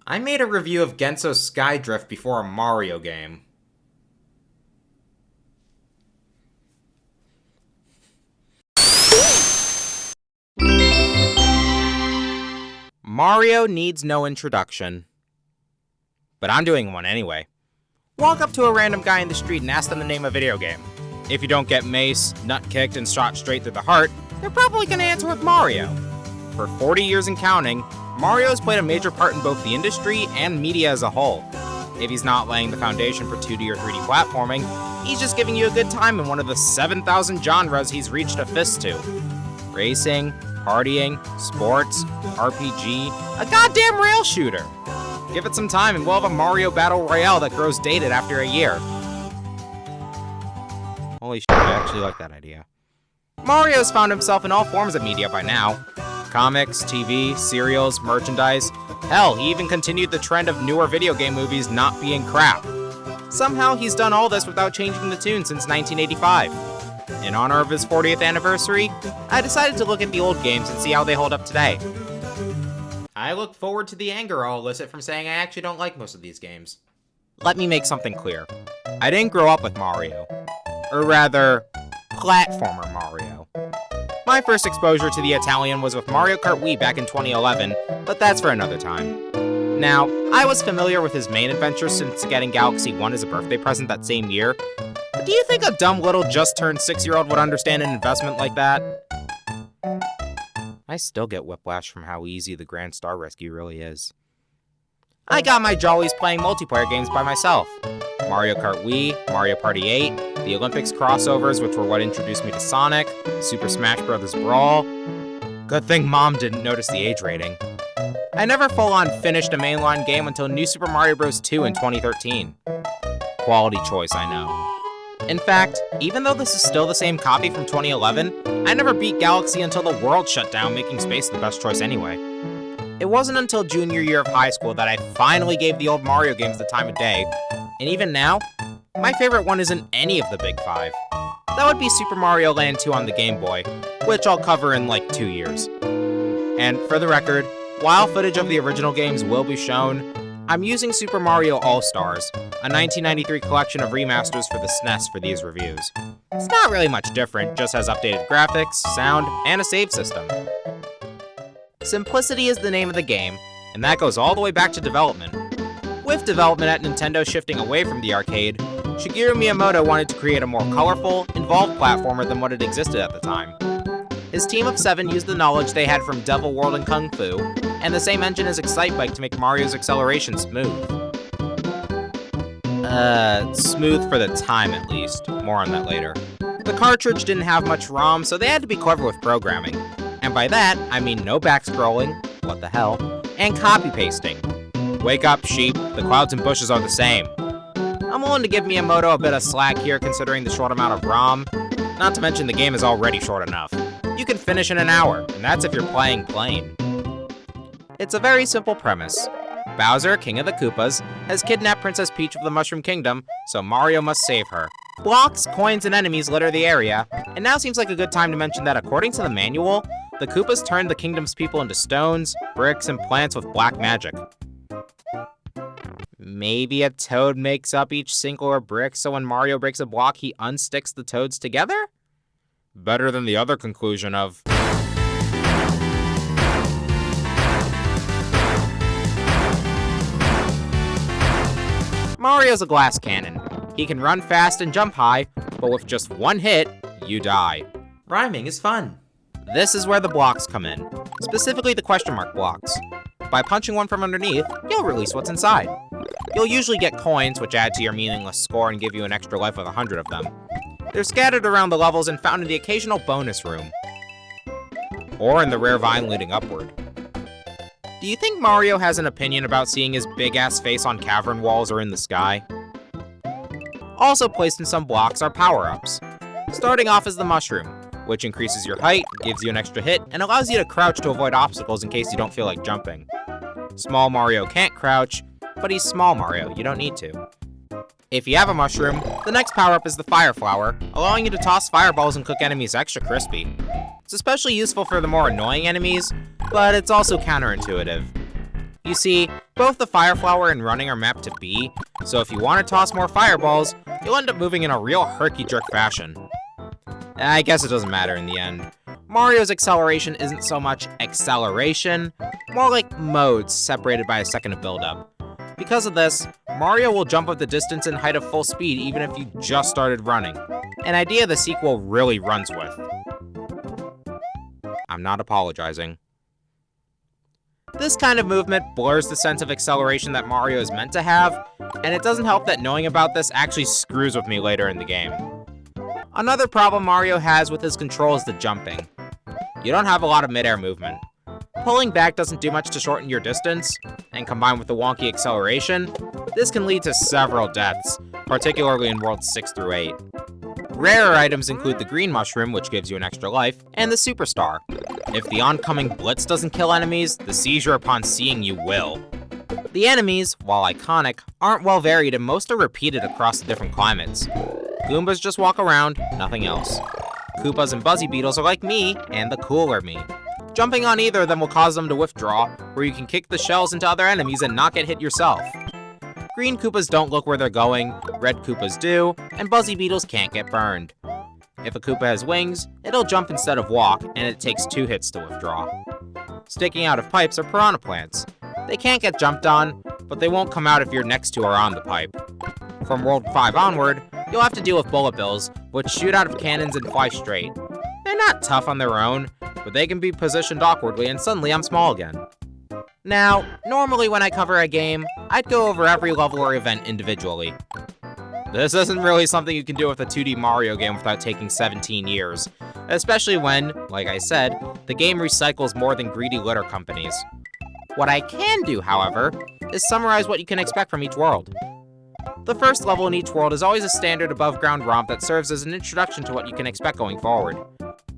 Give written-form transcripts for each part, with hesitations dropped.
I made a review of Genso's Skydrift before a Mario game. Mario needs no introduction. But I'm doing one anyway. Walk up to a random guy in the street and ask them to name a video game. If you don't get maced, nut-kicked, and shot straight through the heart, they're probably gonna answer with Mario. For 40 years and counting, Mario has played a major part in both the industry and media as a whole. If he's not laying the foundation for 2D or 3D platforming, he's just giving you a good time in one of the 7,000 genres he's reached a fist to. Racing, partying, sports, RPG, a goddamn rail shooter. Give it some time and we'll have a Mario Battle Royale that grows dated after a year. Holy shit, I actually like that idea. Mario's found himself in all forms of media by now. Comics, TV, serials, merchandise. Hell, he even continued the trend of newer video game movies not being crap. Somehow he's done all this without changing the tune since 1985. In honor of his 40th anniversary, I decided to look at the old games and see how they hold up today. I look forward to the anger I'll elicit from saying I actually don't like most of these games. Let me make something clear. I didn't grow up with Mario. Or rather, platformer Mario. My first exposure to the Italian was with Mario Kart Wii back in 2011, but that's for another time. Now, I was familiar with his main adventure since getting Galaxy 1 as a birthday present that same year, but do you think a dumb little just-turned-6-year-old would understand an investment like that? I still get whiplash from how easy the Grand Star Rescue really is. I got my jollies playing multiplayer games by myself. Mario Kart Wii, Mario Party 8, the Olympics crossovers, which were what introduced me to Sonic, Super Smash Bros. Brawl. Good thing Mom didn't notice the age rating. I never full-on finished a mainline game until New Super Mario Bros. 2 in 2013. Quality choice, I know. In fact, even though this is still the same copy from 2011, I never beat Galaxy until the world shut down, making space the best choice anyway. It wasn't until junior year of high school that I finally gave the old Mario games the time of day, and even now, my favorite one isn't any of the big five. That would be Super Mario Land 2 on the Game Boy, which I'll cover in like 2 years. And for the record, while footage of the original games will be shown, I'm using Super Mario All-Stars, a 1993 collection of remasters for the SNES for these reviews. It's not really much different, just has updated graphics, sound, and a save system. Simplicity is the name of the game, and that goes all the way back to development. With development at Nintendo shifting away from the arcade, Shigeru Miyamoto wanted to create a more colorful, involved platformer than what had existed at the time. His team of 7 used the knowledge they had from Devil World and Kung Fu, and the same engine as Excitebike to make Mario's acceleration smooth. Smooth for the time at least. More on that later. The cartridge didn't have much ROM, so they had to be clever with programming. And by that, I mean no backscrolling, what the hell, and copy-pasting. Wake up, sheep, the clouds and bushes are the same. I'm willing to give Miyamoto a bit of slack here considering the short amount of ROM, not to mention the game is already short enough. You can finish in an hour, and that's if you're playing plain. It's a very simple premise. Bowser, King of the Koopas, has kidnapped Princess Peach of the Mushroom Kingdom, so Mario must save her. Blocks, coins, and enemies litter the area, and now seems like a good time to mention that according to the manual, the Koopas turned the kingdom's people into stones, bricks, and plants with black magic. Maybe a toad makes up each singular brick, so when Mario breaks a block, he unsticks the toads together? Better than the other conclusion of... Mario's a glass cannon. He can run fast and jump high, but with just one hit, you die. Rhyming is fun. This is where the blocks come in, specifically the question mark blocks. By punching one from underneath, you'll release what's inside. You'll usually get coins, which add to your meaningless score and give you an extra life with 100 of them. They're scattered around the levels and found in the occasional bonus room. Or in the rare vine leading upward. Do you think Mario has an opinion about seeing his big-ass face on cavern walls or in the sky? Also placed in some blocks are power-ups. Starting off as the mushroom, which increases your height, gives you an extra hit, and allows you to crouch to avoid obstacles in case you don't feel like jumping. Small Mario can't crouch, but he's Small Mario, you don't need to. If you have a mushroom, the next power-up is the Fire Flower, allowing you to toss fireballs and cook enemies extra crispy. It's especially useful for the more annoying enemies, but it's also counterintuitive. You see, Both the fire flower and running are mapped to B, so if you want to toss more fireballs, you'll end up moving in a real herky-jerk fashion. I guess it doesn't matter in the end. Mario's acceleration isn't so much acceleration, more like modes separated by a second of build-up. Because of this, Mario will jump up the distance and height of full speed even if you just started running, an idea the sequel really runs with. I'm not apologizing. This kind of movement blurs the sense of acceleration that Mario is meant to have, and it doesn't help that knowing about this actually screws with me later in the game. Another problem Mario has with his control is the jumping. You don't have a lot of mid-air movement. Pulling back doesn't do much to shorten your distance, and combined with the wonky acceleration, this can lead to several deaths, particularly in Worlds 6 through 8. Rarer items include the green mushroom, which gives you an extra life, and the superstar. If the oncoming blitz doesn't kill enemies, the seizure upon seeing you will. The enemies, while iconic, aren't well varied and most are repeated across the different climates. Goombas just walk around, nothing else. Koopas and Buzzy Beetles are like me, and the cooler me. Jumping on either of them will cause them to withdraw, where you can kick the shells into other enemies and not get hit yourself. Green Koopas don't look where they're going, red Koopas do, and Buzzy Beetles can't get burned. If a Koopa has wings, it'll jump instead of walk, and it takes 2 hits to withdraw. Sticking out of pipes are piranha plants. They can't get jumped on, but they won't come out if your next 2 are on the pipe. From World 5 onward, you'll have to deal with bullet bills, which shoot out of cannons and fly straight. They're not tough on their own, but they can be positioned awkwardly and suddenly I'm small again. Now, normally when I cover a game, I'd go over every level or event individually. This isn't really something you can do with a 2D Mario game without taking 17 years, especially when, like I said, the game recycles more than greedy litter companies. What I can do, however, is summarize what you can expect from each world. The first level in each world is always a standard above-ground romp that serves as an introduction to what you can expect going forward.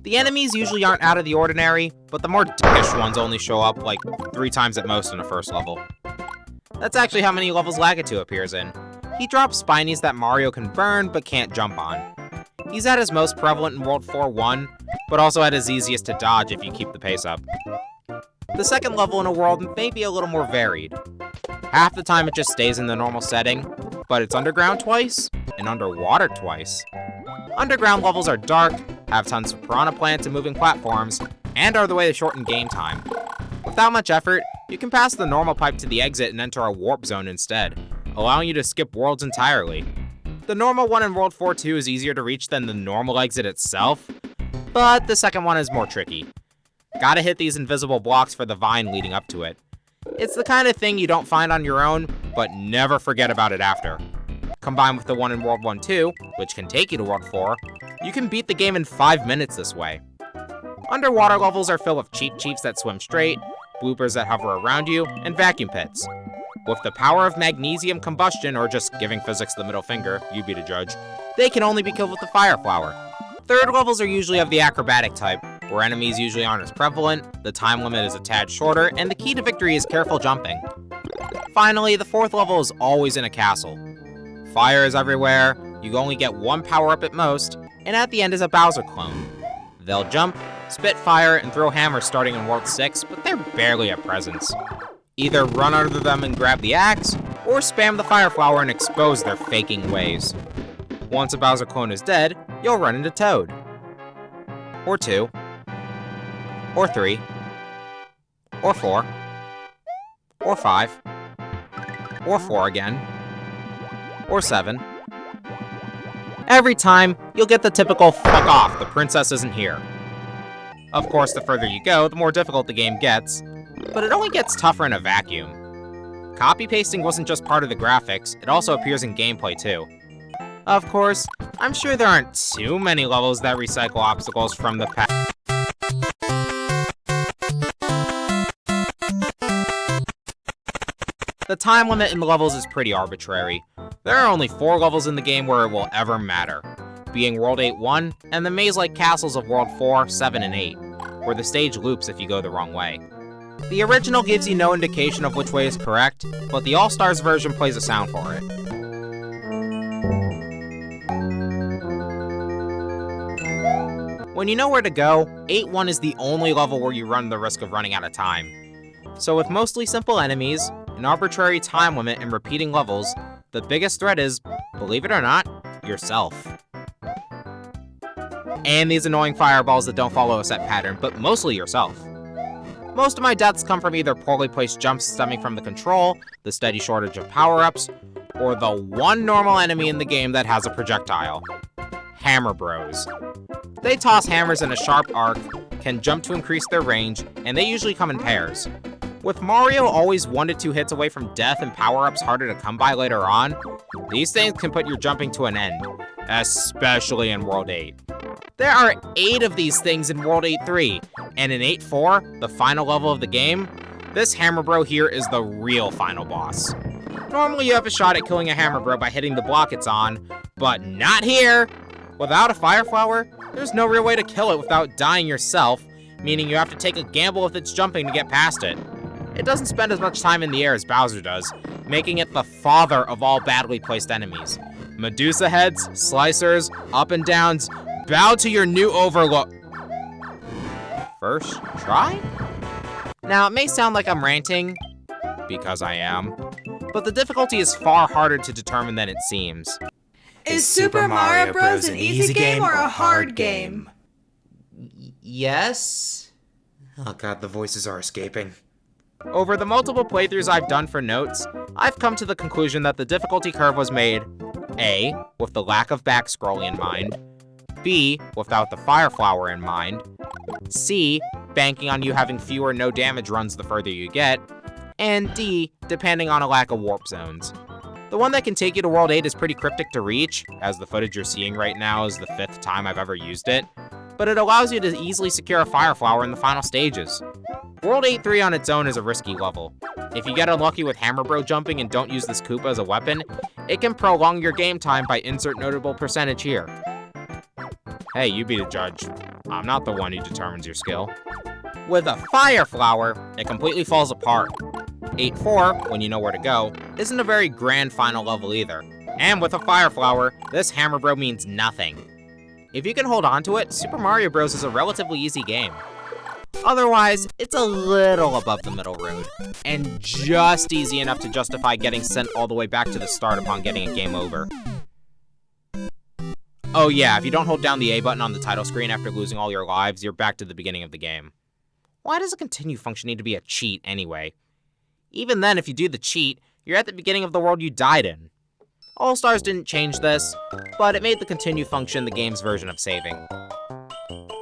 The enemies usually aren't out of the ordinary, but the more dickish ones only show up like 3 times at most in a first level. That's actually how many levels Lakitu appears in. He drops spinies that Mario can burn but can't jump on. He's at his most prevalent in World 4-1, but also at his easiest to dodge if you keep the pace up. The second level in a world may be a little more varied. Half the time it just stays in the normal setting, but it's underground twice and underwater twice. Underground levels are dark, have tons of piranha plants and moving platforms, and are the way to shorten game time. Without much effort, you can pass the normal pipe to the exit and enter a warp zone instead, allowing you to skip worlds entirely. The normal one in World 4-2 is easier to reach than the normal exit itself, but the second one is more tricky. Gotta hit these invisible blocks for the vine leading up to it. It's the kind of thing you don't find on your own, but never forget about it after. Combined with the one in World 1-2, which can take you to World 4, you can beat the game in 5 minutes this way. Underwater levels are filled with cheap chiefs that swim straight, bloopers that hover around you, and vacuum pits. With the power of magnesium combustion, or just giving physics the middle finger, you be the judge, they can only be killed with the fire flower. Third levels are usually of the acrobatic type, where enemies usually aren't as prevalent, the time limit is a tad shorter, and the key to victory is careful jumping. Finally, the fourth level is always in a castle. Fire is everywhere, you only get 1 power-up at most, and at the end is a Bowser clone. They'll jump, spit fire, and throw hammers starting in World 6, but they're barely a presence. Either run under them and grab the axe, or spam the fire flower and expose their faking ways. Once a Bowser clone is dead, you'll run into Toad. Or 2. Or 3. Or 4. Or 5. Or 4 again. Or 7. Every time, you'll get the typical "fuck off, the princess isn't here." Of course, the further you go, the more difficult the game gets, but it only gets tougher in a vacuum. Copy-pasting wasn't just part of the graphics, it also appears in gameplay too. Of course, I'm sure there aren't too many levels that recycle obstacles from the past. The time limit in the levels is pretty arbitrary. There are only 4 levels in the game where it will ever matter, being World 8-1 and the maze-like castles of World 4, 7, and 8, where the stage loops if you go the wrong way. The original gives you no indication of which way is correct, but the All-Stars version plays a sound for it. When you know where to go, 8-1 is the only level where you run the risk of running out of time. So with mostly simple enemies, an arbitrary time limit, and repeating levels, the biggest threat is, believe it or not, yourself. And these annoying fireballs that don't follow a set pattern, but mostly yourself. Most of my deaths come from either poorly placed jumps stemming from the control, the steady shortage of power-ups, or the one normal enemy in the game that has a projectile. Hammer Bros. They toss hammers in a sharp arc, can jump to increase their range, and they usually come in pairs. With Mario always 1 to 2 hits away from death and power-ups harder to come by later on, these things can put your jumping to an end, especially in World 8. There are 8 of these things in World 8-3, and in 8-4, the final level of the game, this Hammer Bro here is the real final boss. Normally you have a shot at killing a Hammer Bro by hitting the block it's on, but not here! Without a Fire Flower, there's no real way to kill it without dying yourself, meaning you have to take a gamble with its jumping to get past it. It doesn't spend as much time in the air as Bowser does, making it the father of all badly placed enemies. Medusa heads, slicers, up and downs, bow to your new Overworld. First try? Now, it may sound like I'm ranting, because I am, but the difficulty is far harder to determine than it seems. Is Super Mario Bros. An easy game or a hard game? Yes? Oh god, the voices are escaping. Over the multiple playthroughs I've done for notes, I've come to the conclusion that the difficulty curve was made A, with the lack of back-scrolling in mind, B, without the Fire Flower in mind, C, banking on you having fewer no damage runs the further you get, and D, depending on a lack of warp zones. The one that can take you to World 8 is pretty cryptic to reach, as the footage you're seeing right now is the 5th time I've ever used it, but it allows you to easily secure a Fire Flower in the final stages. World 8-3 on its own is a risky level. If you get unlucky with Hammer Bro jumping and don't use this Koopa as a weapon, it can prolong your game time by insert notable percentage here. Hey, you be the judge. I'm not the one who determines your skill. With a Fire Flower, it completely falls apart. 8-4, when you know where to go, isn't a very grand final level either. And with a Fire Flower, this Hammer Bro means nothing. If you can hold on to it, Super Mario Bros. Is a relatively easy game. Otherwise, it's a little above the middle road, and just easy enough to justify getting sent all the way back to the start upon getting a game over. Oh yeah, if you don't hold down the A button on the title screen after losing all your lives, you're back to the beginning of the game. Why does a continue function need to be a cheat anyway? Even then, if you do the cheat, you're at the beginning of the world you died in. All-Stars didn't change this, but it made the continue function the game's version of saving.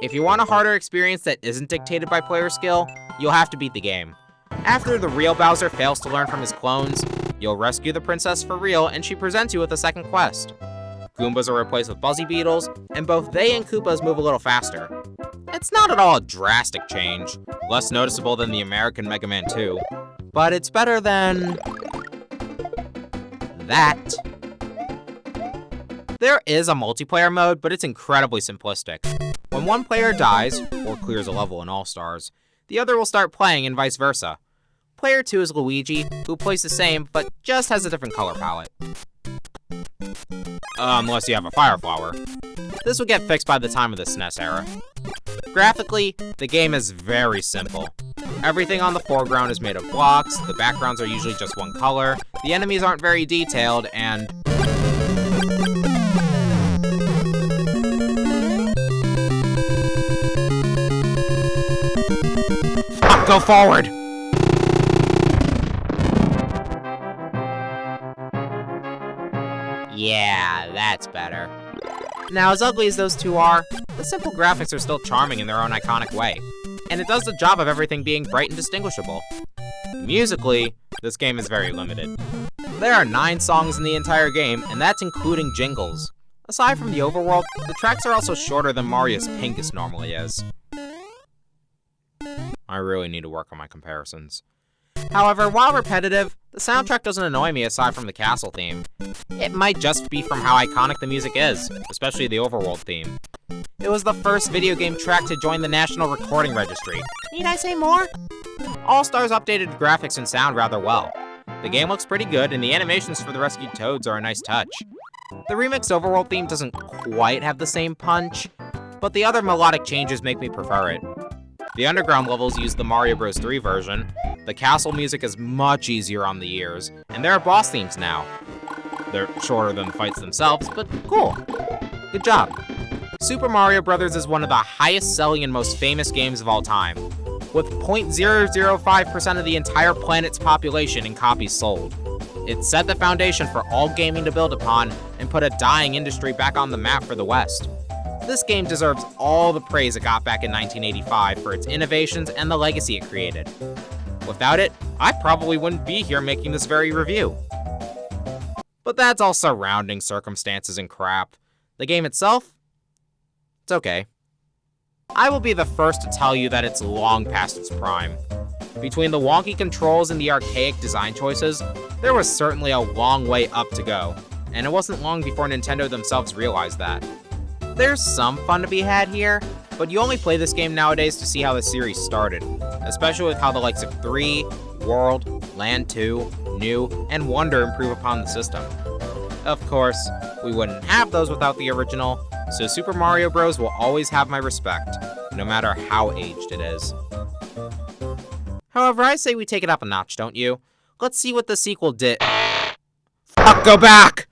If you want a harder experience that isn't dictated by player skill, you'll have to beat the game. After the real Bowser fails to learn from his clones, you'll rescue the princess for real and she presents you with a second quest. Goombas are replaced with Buzzy Beetles, and both they and Koopas move a little faster. It's not at all a drastic change, less noticeable than the American Mega Man 2, but it's better than that. There is a multiplayer mode, but it's incredibly simplistic. When one player dies, or clears a level in All-Stars, the other will start playing and vice versa. Player 2 is Luigi, who plays the same, but just has a different color palette. Unless you have a Fire Flower. This will get fixed by the time of the SNES era. Graphically, the game is very simple. Everything on the foreground is made of blocks, the backgrounds are usually just one color, the enemies aren't very detailed, and go forward! Yeah, that's better. Now, as ugly as those two are, the simple graphics are still charming in their own iconic way, and it does the job of everything being bright and distinguishable. Musically, this game is very limited. There are 9 songs in the entire game, and that's including jingles. Aside from the overworld, the tracks are also shorter than Mario's Pincus normally is. I really need to work on my comparisons. However, while repetitive, the soundtrack doesn't annoy me aside from the castle theme. It might just be from how iconic the music is, especially the overworld theme. It was the first video game track to join the National Recording Registry. Need I say more? All-Stars updated graphics and sound rather well. The game looks pretty good, and the animations for the rescued Toads are a nice touch. The remixed overworld theme doesn't quite have the same punch, but the other melodic changes make me prefer it. The underground levels use the Mario Bros. 3 version, The castle music is much easier on the ears, and there are boss themes now. They're shorter than the fights themselves, but cool. Good job. Super Mario Bros. Is one of the highest selling and most famous games of all time, with 0.005% of the entire planet's population in copies sold. It set the foundation for all gaming to build upon and put a dying industry back on the map for the West. This game deserves all the praise it got back in 1985 for its innovations and the legacy it created. Without it, I probably wouldn't be here making this very review. But that's all surrounding circumstances and crap. The game itself? It's okay. I will be the first to tell you that it's long past its prime. Between the wonky controls and the archaic design choices, there was certainly a long way up to go, and it wasn't long before Nintendo themselves realized that. There's some fun to be had here, but you only play this game nowadays to see how the series started, especially with how the likes of 3, World, Land 2, New, and Wonder improve upon the system. Of course, we wouldn't have those without the original, so Super Mario Bros. Will always have my respect, no matter how aged it is. However, I say we take it up a notch, don't you? Let's see what the sequel did. Fuck, go back!